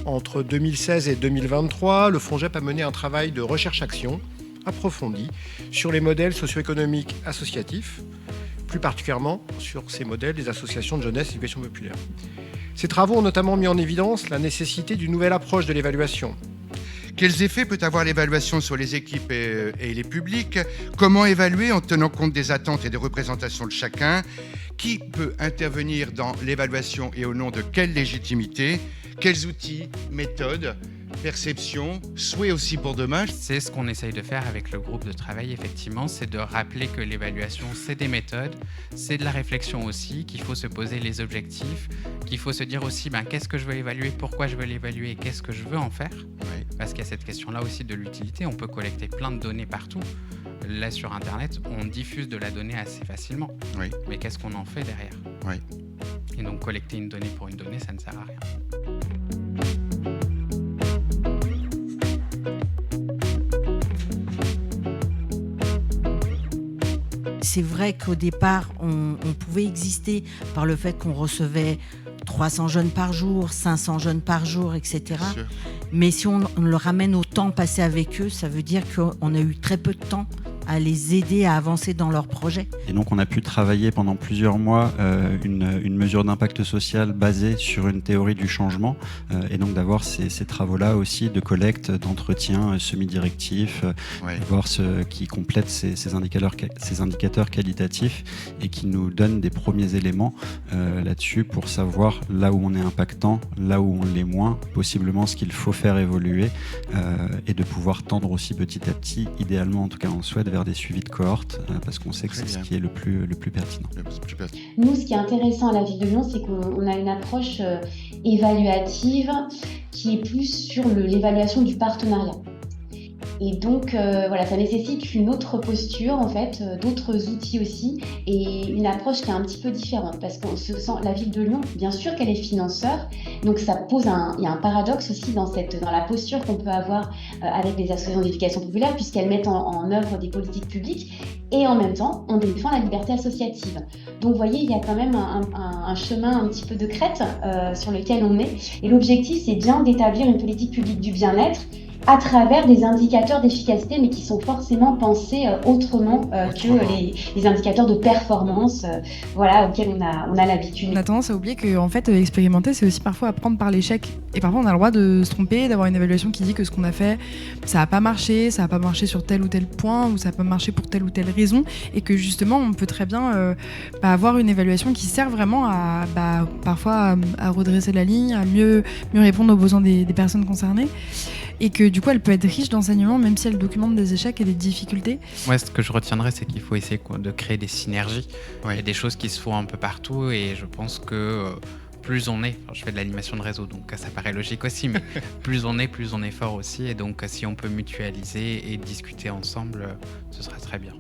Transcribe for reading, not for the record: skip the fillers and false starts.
Entre 2016 et 2023, le FONJEP a mené un travail de recherche-action approfondi sur les modèles socio-économiques associatifs, plus particulièrement sur ces modèles des associations de jeunesse et d'éducation populaire. Ces travaux ont notamment mis en évidence la nécessité d'une nouvelle approche de l'évaluation. Quels effets peut avoir l'évaluation sur les équipes et les publics? Comment évaluer en tenant compte des attentes et des représentations de chacun? Qui peut intervenir dans l'évaluation et au nom de quelle légitimité? Quels outils, méthodes, perceptions, souhaits aussi pour demain? C'est ce qu'on essaye de faire avec le groupe de travail, effectivement, c'est de rappeler que l'évaluation, c'est des méthodes, c'est de la réflexion aussi, qu'il faut se poser les objectifs, qu'il faut se dire aussi qu'est-ce que je veux évaluer, pourquoi je veux l'évaluer et qu'est-ce que je veux en faire. Oui. Parce qu'il y a cette question-là aussi de l'utilité, on peut collecter plein de données partout. Là, sur Internet, on diffuse de la donnée assez facilement. Oui. Mais qu'est-ce qu'on en fait derrière? Oui. Et donc, collecter une donnée pour une donnée, ça ne sert à rien. C'est vrai qu'au départ, on pouvait exister par le fait qu'on recevait 300 jeunes par jour, 500 jeunes par jour, etc. Mais si on le ramène au temps passé avec eux, ça veut dire qu'on a eu très peu de temps à les aider à avancer dans leurs projets. Et donc on a pu travailler pendant plusieurs mois une mesure d'impact social basée sur une théorie du changement et donc d'avoir ces travaux-là aussi de collecte, d'entretien semi-directif, voir ce qui complète ces indicateurs qualitatifs et qui nous donnent des premiers éléments là-dessus pour savoir là où on est impactant, là où on l'est moins, possiblement ce qu'il faut faire évoluer et de pouvoir tendre aussi petit à petit, idéalement en tout cas on souhaite, vers des suivis de cohorte parce qu'on sait que c'est ce qui est le plus pertinent. Nous, ce qui est intéressant à la Ville de Lyon, c'est qu'on a une approche évaluative qui est plus sur l'évaluation du partenariat. Et donc, ça nécessite une autre posture, en fait, d'autres outils aussi, et une approche qui est un petit peu différente, parce qu'on se sent, la Ville de Lyon, bien sûr qu'elle est financeur, donc ça pose il y a un paradoxe aussi dans la posture qu'on peut avoir avec les associations d'éducation populaire, puisqu'elles mettent en œuvre des politiques publiques, et en même temps, on défend la liberté associative. Donc, vous voyez, il y a quand même un chemin un petit peu de crête sur lequel on est, et l'objectif, c'est bien d'établir une politique publique du bien-être, à travers des indicateurs d'efficacité, mais qui sont forcément pensés autrement que les indicateurs de performance auxquels on a l'habitude. On a tendance à oublier que en fait, expérimenter, c'est aussi parfois apprendre par l'échec. Et parfois, on a le droit de se tromper, d'avoir une évaluation qui dit que ce qu'on a fait, ça n'a pas marché sur tel ou tel point, ou ça n'a pas marché pour telle ou telle raison, et que justement, on peut très bien avoir une évaluation qui sert vraiment parfois à redresser la ligne, à mieux répondre aux besoins des personnes concernées. Et que du coup elle peut être riche d'enseignements même si elle documente des échecs et des difficultés. Moi, ce que je retiendrai, c'est qu'il faut essayer de créer des synergies. Il y a des choses qui se font un peu partout et je pense que plus on est, je fais de l'animation de réseau donc ça paraît logique aussi, mais plus on est fort aussi, et donc si on peut mutualiser et discuter ensemble, ce sera très bien.